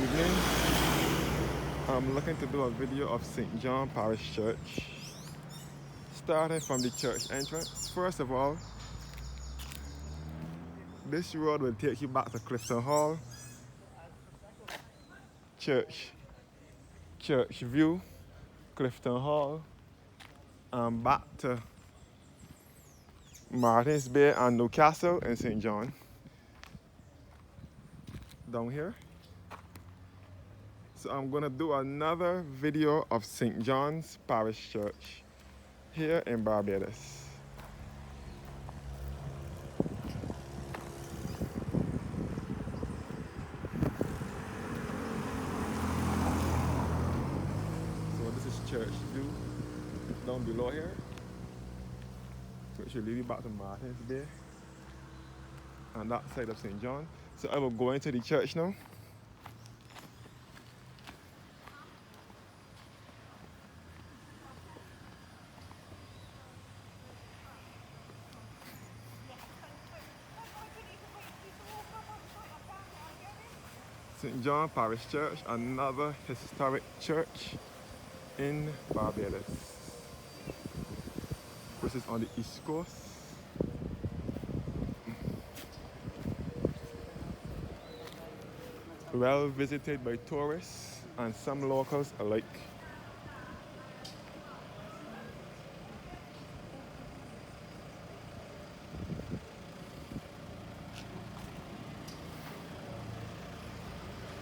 evening. I'm looking to do a video of St. John Parish Church. Starting from the church entrance. First of all, this road will take you back to Clifton Hall, Church View, Clifton Hall, and back to Martins Bay and Newcastle in St. John. Down here. So I'm gonna do another video of St. John's Parish Church here in Barbados. So this is Church View down below here. So it should lead you back to Martins Bay on that side of St. John. So I will go into the church now. St. John Parish Church, another historic church in Barbados. This is on the east coast. Well visited by tourists and some locals alike.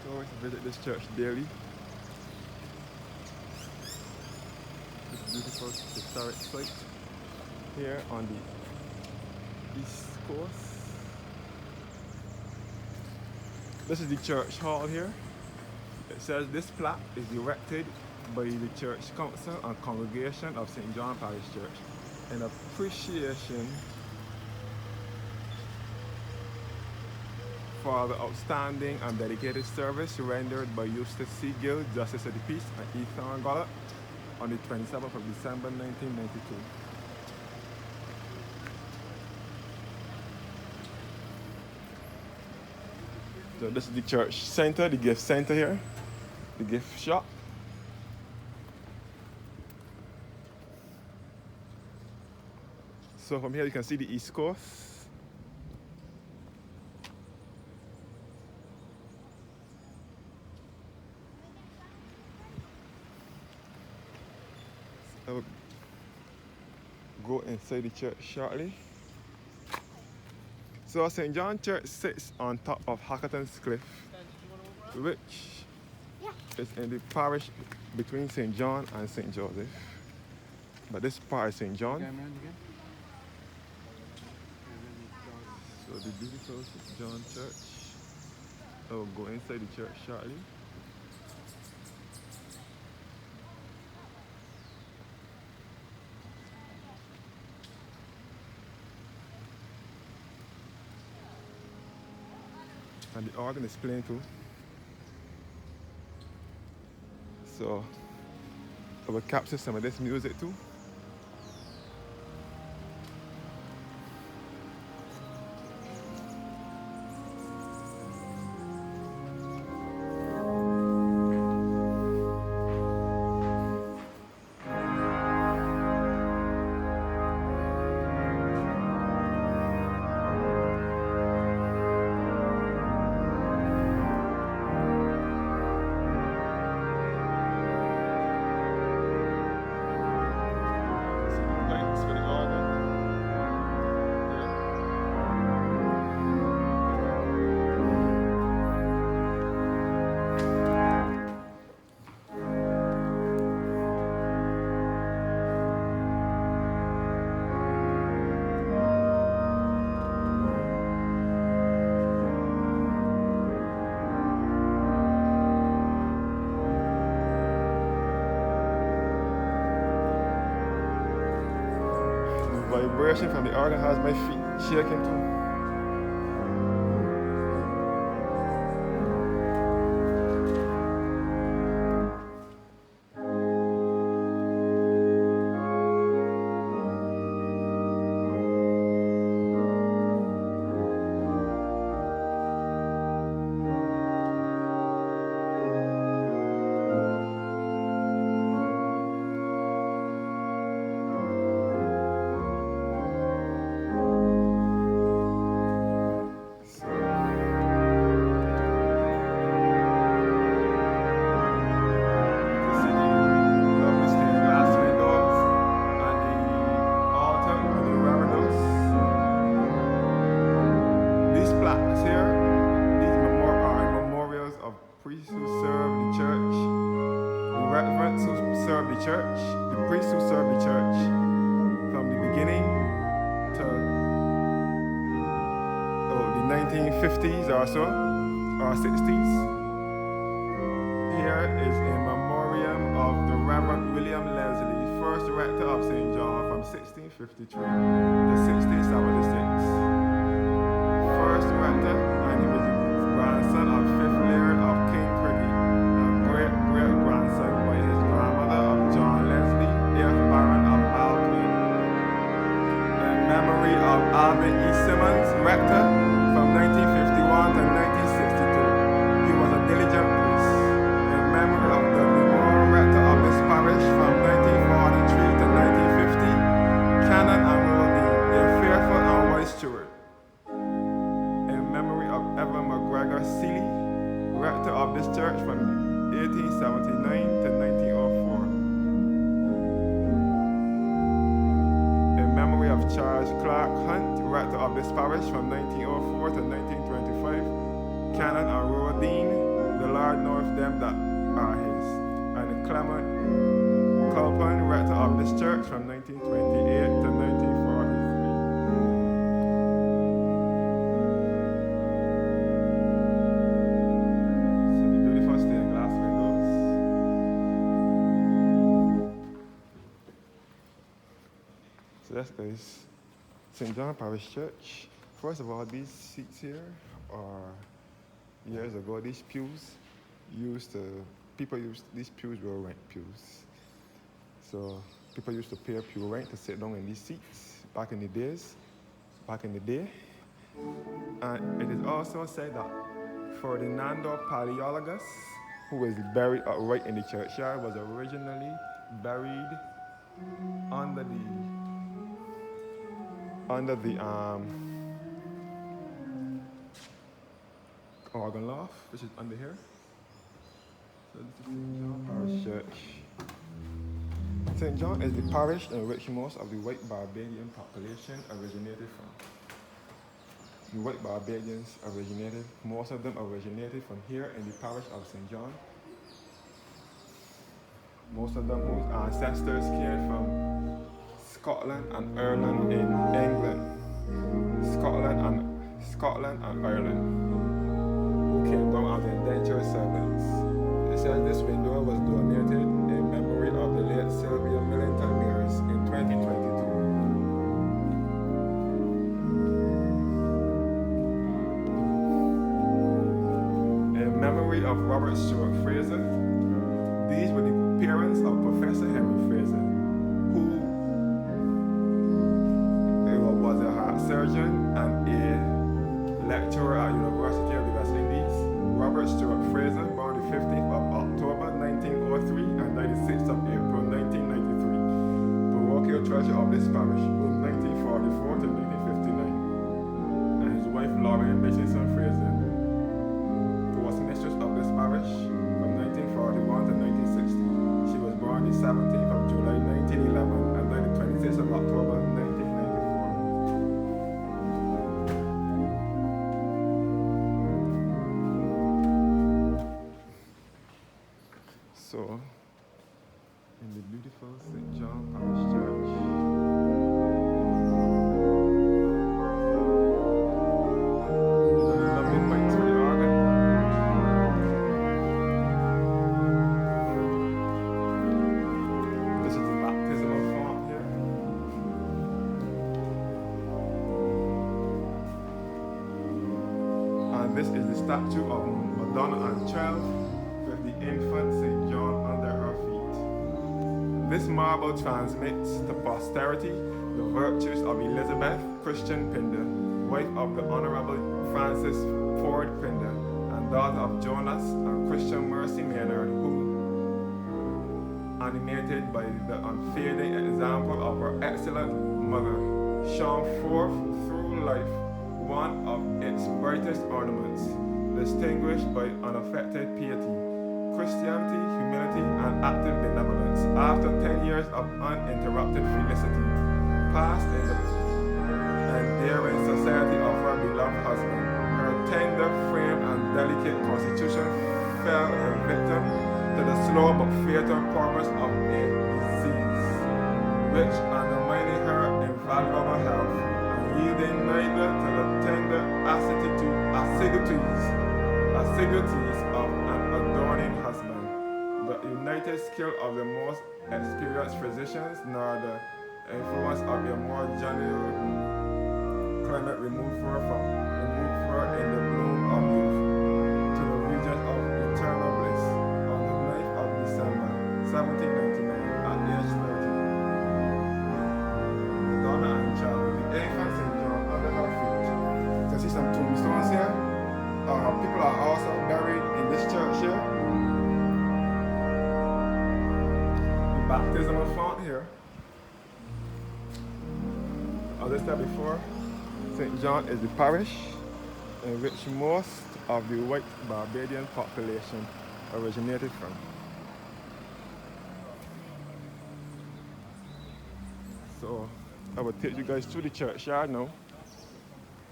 Tourists visit this church daily. This beautiful historic site here on the east coast. This is the church hall here. It says this plaque is erected by the Church Council and Congregation of St. John Parish Church in appreciation for the outstanding and dedicated service rendered by Eustace C. Gill, Justice of the Peace, and Ethan Gollop on the 27th of December 1992. So this is the church center, the gift center here, the gift shop. So from here you can see the east coast. I will go inside the church shortly. So St. John Church sits on top of Hackerton's Cliff, which is in the parish between St. John and St. Joseph. But this part is St. John. So the beautiful St. John Church. I will go inside the church shortly. And the organ is playing too. So I will capture some of this music too. Vibration from the organ has my feet shaking too. 1950s or so, or 60s. Here is a memoriam of the Reverend William Leslie, first rector of St. John from 1653 to 1676. First rector, and he was the grandson of 5th Laird of King Craigie, and great-great-grandson by his grandmother of John Leslie, 8th Baron of Balclyn. In memory of Alvin E. Simmons, rector, from 1951 to 1962. He was a diligent priest. In memory of the Limor, rector of this parish, from 1943 to 1950, Canon and Rodney, a fearful and wise steward. In memory of Evan McGregor Seeley, rector of this church from 1879 to 1904. In memory of Charles Clark Hunt, rector of this parish from 1904 to 1925, Canon and Rodine, the Lord knoweth them that are his. And Clement Culpin, rector of this church from 1928 to 1943. So that's guys, St. John Parish Church. First of all, these seats here are years ago. These pews these pews were rent pews. So people used to pay pew rent to sit down in these seats back in the day. And it is also said that Ferdinando Paleologus, who was buried right in the churchyard, was originally buried under the organ loft, which is under here. So this is St. John Parish Church. St. John is the parish in which most of the white Barbadian population originated from. The white Barbadians most of them originated from here in the parish of St. John. Most of them whose ancestors came from Scotland and Ireland in England. Scotland and Ireland, who came down as indentured servants. It says this window was donated in memory of the late Sylvia Millington Mears in 2022. In memory of Robert Stewart Fraser, these were the parents of Professor Henry Fraser, who was a heart surgeon and a lecturer at University of the West Indies. Robert Stewart Fraser, born the 15th of October 1903 and died the 6th of April 1993. Parochial treasurer of this parish from 1944 to 1959. And his wife Lauren Mitchison Fraser, who was mistress of this parish from 1941 to 1960. She was born the 17th of July 1911 and died the 26th of October 1994. So, in the beautiful St. John Parish Church, these are the lovely pipes for the organ. This is the baptismal font here. And this is the statue of Madonna and Child with the infant St. John under her feet. This marble transmits to posterity the virtues of Elizabeth Christian Pinder, wife of the Honorable Francis Ford Pinder, and daughter of Jonas and Christian Mercy Maynard, who, animated by the unfading example of her excellent mother, shone forth through life, one of its brightest ornaments, distinguished by unaffected piety, Christianity, humility, and active benevolence. After 10 years of uninterrupted felicity, passed in the endearing society of her beloved husband, her tender frame and delicate constitution fell a victim to the slow but fatal promise of a disease, which undermining her invaluable health, and yielding neither to the tender assiduity assiduities of an adorning husband, the united skill of the most experienced physicians, nor the influence of a more genial climate removed her in the bloom of youth to the region of eternal bliss on the 9th of December, 1799, at age 30. Madonna and child with the infant St. John under her feet. You can see some tombstones here. People are also buried in this church here. The baptismal font here. As I said before, St. John is the parish in which most of the white Barbadian population originated from. So I will take you guys through the churchyard now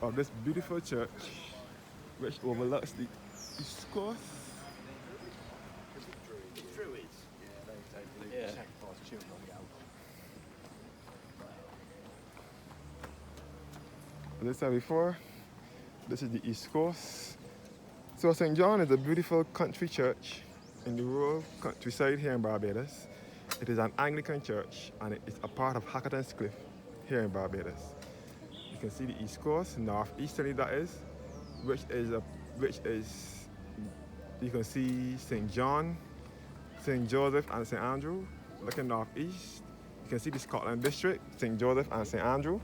of this beautiful church which overlooks the east coast. Yeah. As I said before, this is the east coast. So St. John is a beautiful country church in the rural countryside here in Barbados. It is an Anglican church and it is a part of Hackerton's Cliff here in Barbados. You can see the east coast, northeasterly that is, which is you can see St. John, St. Joseph and St. Andrew. Looking northeast, you can see the Scotland district, St. Joseph and St. Andrew.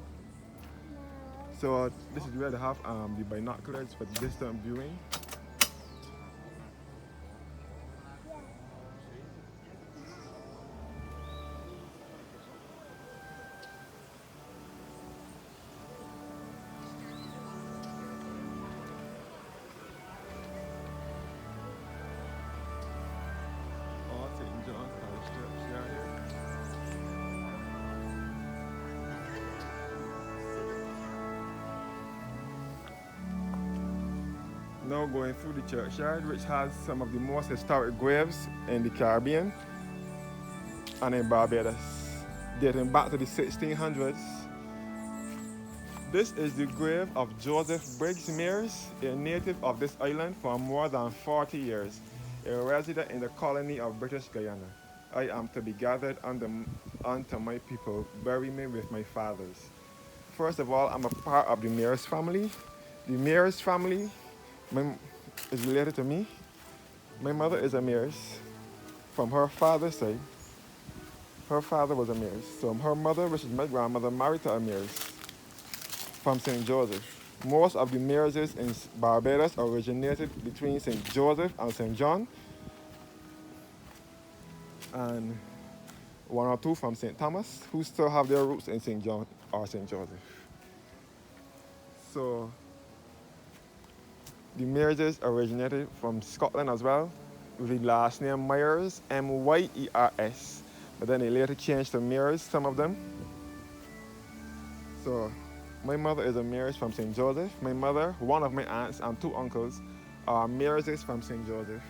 So this is where they have the binoculars for distant viewing. All St. John's Parish Church here. Now going through the churchyard, which has some of the most historic graves in the Caribbean and in Barbados, dating back to the 1600s. This is the grave of Joseph Briggs Mears, a native of this island for more than 40 years, a resident in the colony of British Guyana. I am to be gathered unto my people, bury me with my fathers. First of all, I'm a part of the Mears family. The Mears family is related to me. My mother is a Mears from her father's side. Her father was a Mears. So her mother, which is my grandmother, married to a Mears from St. Joseph. Most of the Mearses in Barbados originated between St. Joseph and St. John, and one or two from St. Thomas, who still have their roots in St. John or St. Joseph. So the Mearses originated from Scotland as well, with the last name Myers, M-Y-E-R-S, but then they later changed to Mears, some of them. So my mother is a Mears from St. Joseph. My mother, one of my aunts and two uncles are Mearses from St. Joseph.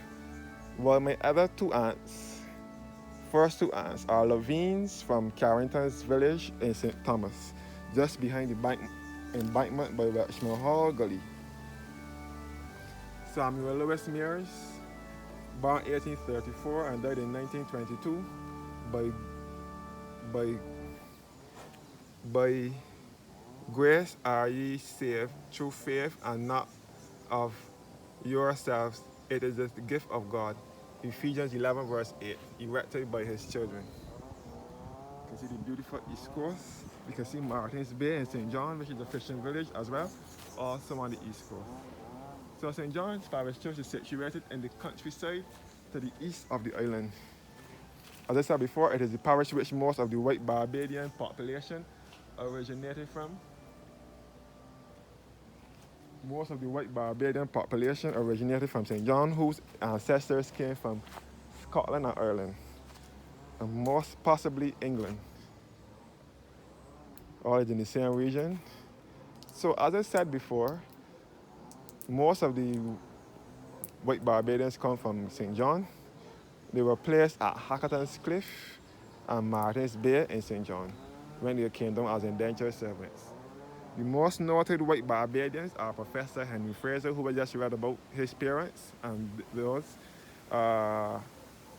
While my other first two aunts are Levines from Carrington's village in St. Thomas, just behind the embankment by Welshmore Hall Gully. Samuel Lewis Mears, born 1834 and died in 1922, by grace are ye saved through faith, and not of yourselves. It is the gift of God. Ephesians 11 verse 8, erected by his children. You can see the beautiful east coast. You can see Martin's Bay and St. John, which is a fishing village as well, also on the east coast. So St. John's Parish Church is situated in the countryside to the east of the island. As I said before, it is the parish which most of the white Barbadian population originated from. Most of the white Barbadian population originated from St. John, whose ancestors came from Scotland and Ireland, and most possibly England. All is in the same region. So as I said before, most of the white Barbadians come from St. John. They were placed at Hackerton's Cliff and Martin's Bay in St. John when they came down as indentured servants. The most noted white Barbadians are Professor Henry Fraser, who we just read about his parents, and those uh,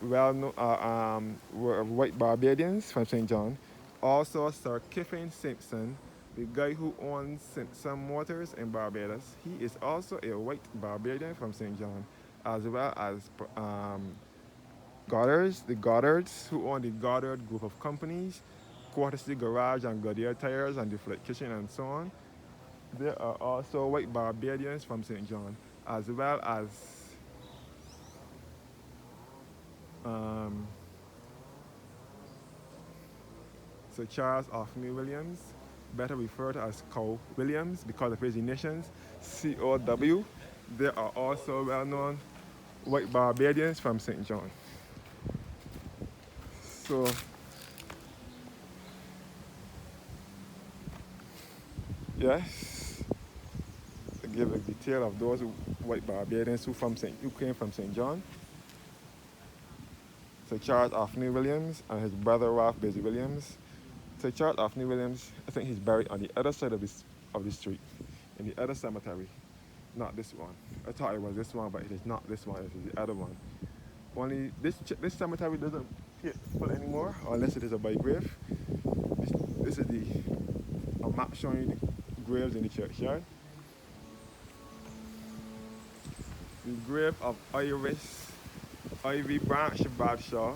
were white Barbadians from St. John. Also, Sir Kiffin Simpson, the guy who owns Simpson Motors in Barbados, he is also a white Barbadian from St. John, as well as the Goddards, who own the Goddard Group of Companies, Courtesy Garage and Goodyear Tires and the Flight Kitchen and so on. There are also white Barbadians from St. John, as well as um, Sir Charles Ophny Williams, better referred to as Cow Williams because of his initials, COW. There are also well-known white Barbadians from St. John. So, yes, to give a detail of those white Barbadians who came from St. John. Sir Charles Ophny Williams and his brother Ralph Busy Williams. Sir Charles Ophny Williams, I think he's buried on the other side of the street, in the other cemetery, not this one. I thought it was this one, but it is not this one, it is the other one. Only this cemetery doesn't appear full anymore, unless it is a by grave. This is a map showing you the graves in the churchyard. The grave of Iris Ivy Branch Bradshaw,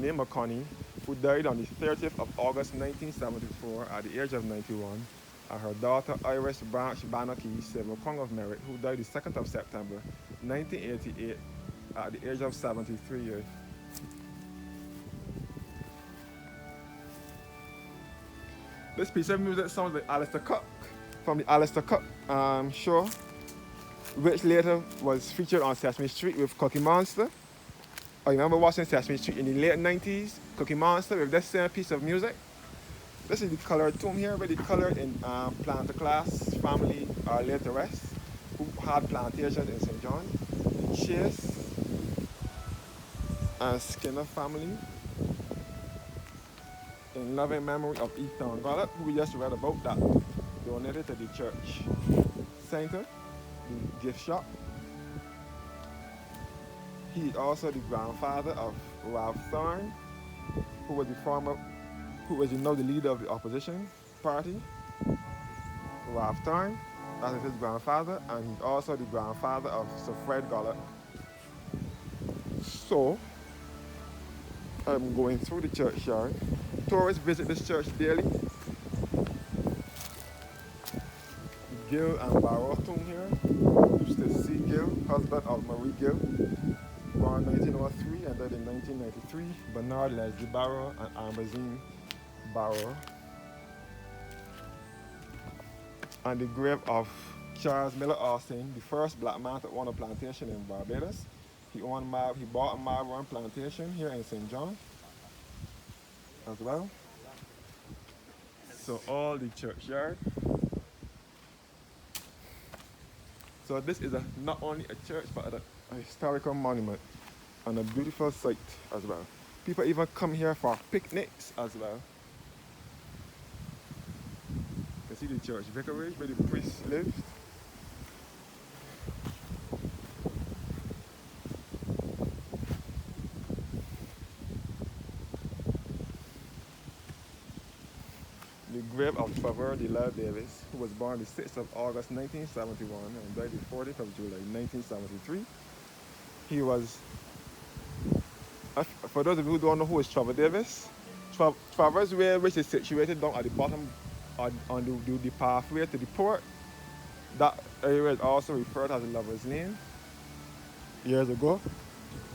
née McConney, who died on the 30th of August 1974 at the age of 91, and her daughter Iris Branch Bannocky, Silver Crown of Merit, who died the 2nd of September 1988 at the age of 73 years. This piece of music sounds like Alistair Cook from the Alistair Cook show, which later was featured on Sesame Street with Cookie Monster. I remember watching Sesame Street in the late 90s, Cookie Monster with this same piece of music. This is the colored tomb here, where the colored in planter class family are laid to rest, who had plantations in St. John. The Chase and Skinner family, in loving memory of Ethan Goddard, who we just read about, that donated to the church center, the gift shop. He is also the grandfather of Ralph Thorne, who was now the leader of the opposition party. Ralph Thorne, that is his grandfather, and he's also the grandfather of Sir Fred Goddard. So, I'm going through the churchyard. Tourists visit this church daily. Gill and Barrow tomb here. Eustace C. Gill, husband of Marie Gill, born 1903 and died in 1993. Bernard Leslie Barrow and Amazine Barrow. And the grave of Charles Miller Austin, the first black man to own a plantation in Barbados. He bought a marble plantation here in St. John as well. So all the churchyard. So this is not only a church, but a historical monument and a beautiful site as well. People even come here for picnics as well. You can see the church vicarage where the priest lives. The grave of Trevor DeLisle Davis, who was born the 6th of August 1971 and died the 40th of July 1973. He was, for those of you who don't know who is Trevor Davis, Trevor's Way, which is situated down at the bottom on the pathway to the port, that area is also referred as the Lover's Lane. Years ago,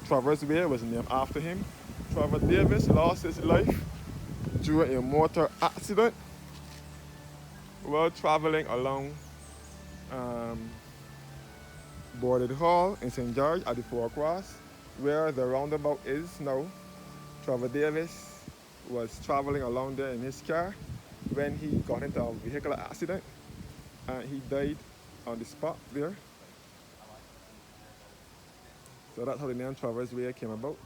Trevor's Way was named after him. Trevor Davis lost his life during a motor accident while traveling along Boarded Hall in St. George at the Four Cross, where the roundabout is now. Trevor Davis was traveling along there in his car when he got into a vehicular accident and he died on the spot there. So that's how the name Trevor's Way came about.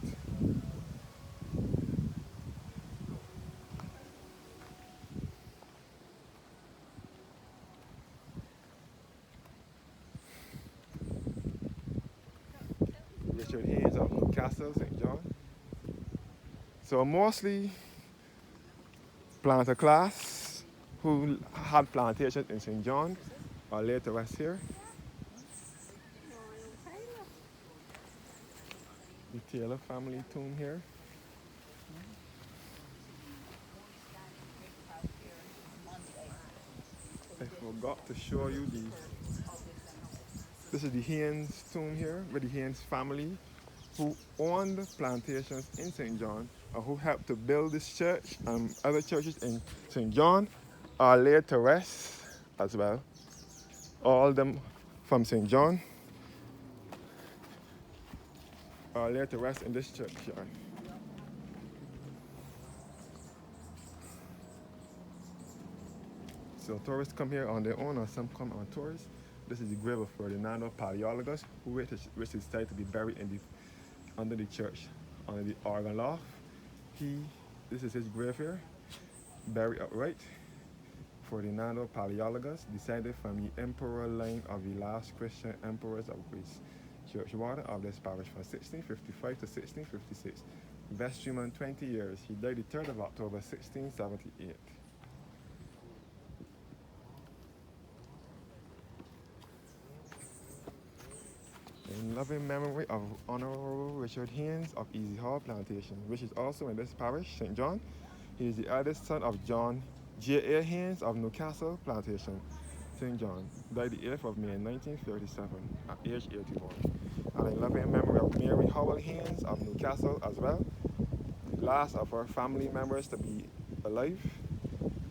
Richard Haynes of Newcastle, St. John. So mostly planter class who had plantations in St. John are laid to rest here. The Taylor family tomb here. I forgot to show you the. This is the Haynes tomb here with the Haynes family who owned plantations in St. John or who helped to build this church and other churches in St. John are laid to rest as well. All of them from St. John are laid to rest in this churchyard. So tourists come here on their own or some come on tours. This is the grave of Ferdinando Paleologus, who wished his to be buried under the church, under the organ loft. This is his grave here, buried upright. Ferdinando Paleologus, descended from the emperor line of the last Christian emperors of Greece. Churchwarden of this parish from 1655 to 1656. Vestryman 20 years. He died the 3rd of October 1678. In loving memory of Honorable Richard Haynes of Easy Hall Plantation, which is also in this parish, St. John. He is the eldest son of John J.A. Haynes of Newcastle Plantation, St. John. Died the 8th of May 1937 at age 81. And in loving memory of Mary Howell Haynes of Newcastle as well, the last of her family members to be alive.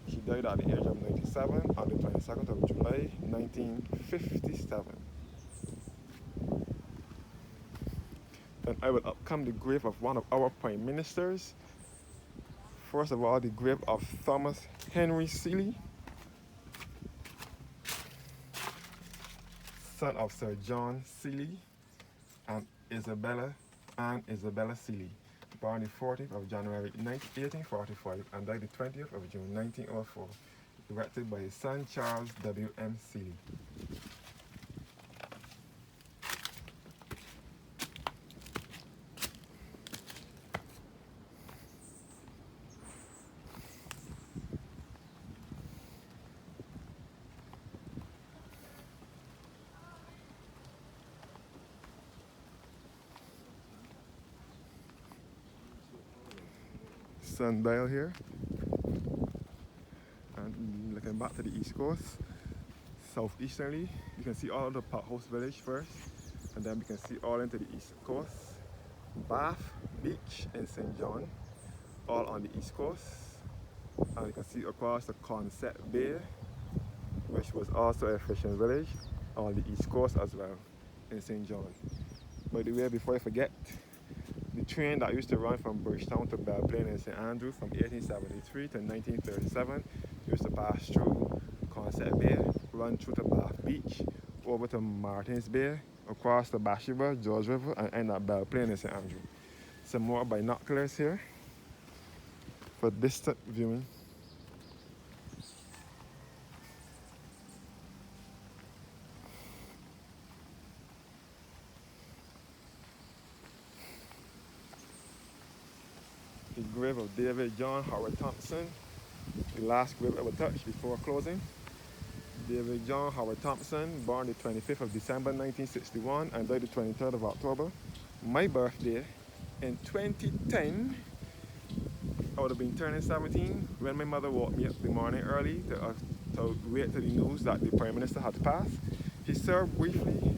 She died at the age of 97 on the 22nd of July 1957. Then I will come the grave of one of our prime ministers. First of all, the grave of Thomas Henry Seeley, son of Sir John Seeley and Isabella Seeley, born the 14th of January 1845 and died the 20th of June 1904, directed by his son Charles W.M. Seeley. Sundial here, and looking back to the east coast, southeasterly, you can see all of the Parkhouse village first, and then we can see all into the east coast. Bath Beach in St. John, all on the east coast, and you can see across the Concept Bay, which was also a fishing village, on the east coast as well in St. John. By the way, before I forget, the train that used to run from Bridgetown to Belle Plaine in St. Andrew from 1873 to 1937 used to pass through Concept Bay, run through to Bath Beach, over to Martins Bay, across the Bash River, George River, and end at Belle Plaine in St. Andrew. Some more binoculars here for distant viewing. The grave of David John Howard Thompson, the last grave I will touch before closing. David John Howard Thompson, born the 25th of December 1961 and died the 23rd of October. My birthday in 2010, I would have been turning 17 when my mother woke me up the morning early to wait to the news that the Prime Minister had passed. He served briefly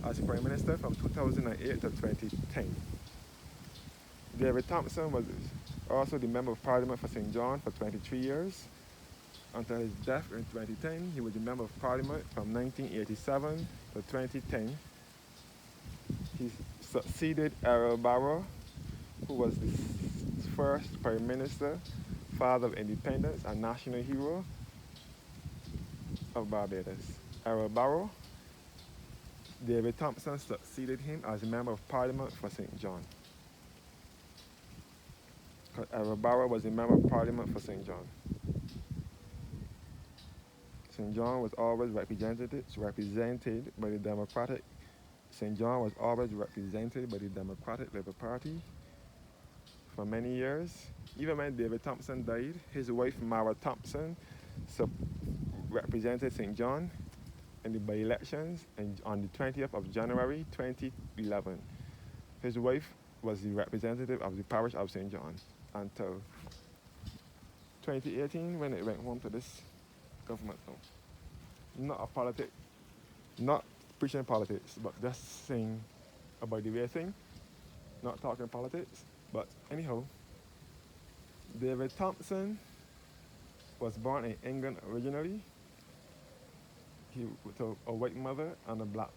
as Prime Minister from 2008 to 2010. David Thompson was also the Member of Parliament for St. John for 23 years. Until his death in 2010, he was the Member of Parliament from 1987 to 2010. He succeeded Errol Barrow, who was the first Prime Minister, father of independence and national hero of Barbados. Errol Barrow, David Thompson succeeded him as a Member of Parliament for St. John. Errol Barrow was a Member of Parliament for St. John. St. John was always represented by the Democratic St. John was always represented by the Democratic Labour Party for many years. Even when David Thompson died, his wife Mara Thompson represented St. John in the by-elections on the 20th of January 2011. His wife was the representative of the parish of St. John until 2018 when it went home to this government. Not a politic, not preaching politics, but just saying about the way thing, not talking politics. But anyhow, David Thompson was born in England originally. He to a white mother and a black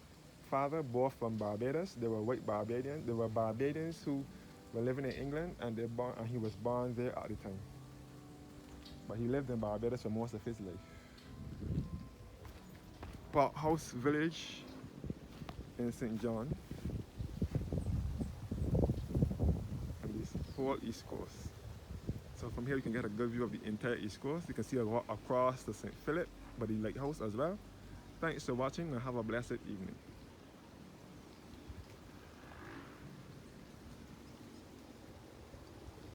father, both from Barbados. They were white Barbadians. They were Barbadians who were living in England, and he was born there at the time. But he lived in Barbados for most of his life. Park House Village in St. John, and this whole East Coast. So from here you can get a good view of the entire East Coast. You can see across the St. Philip by the lighthouse as well. Thanks for watching and have a blessed evening.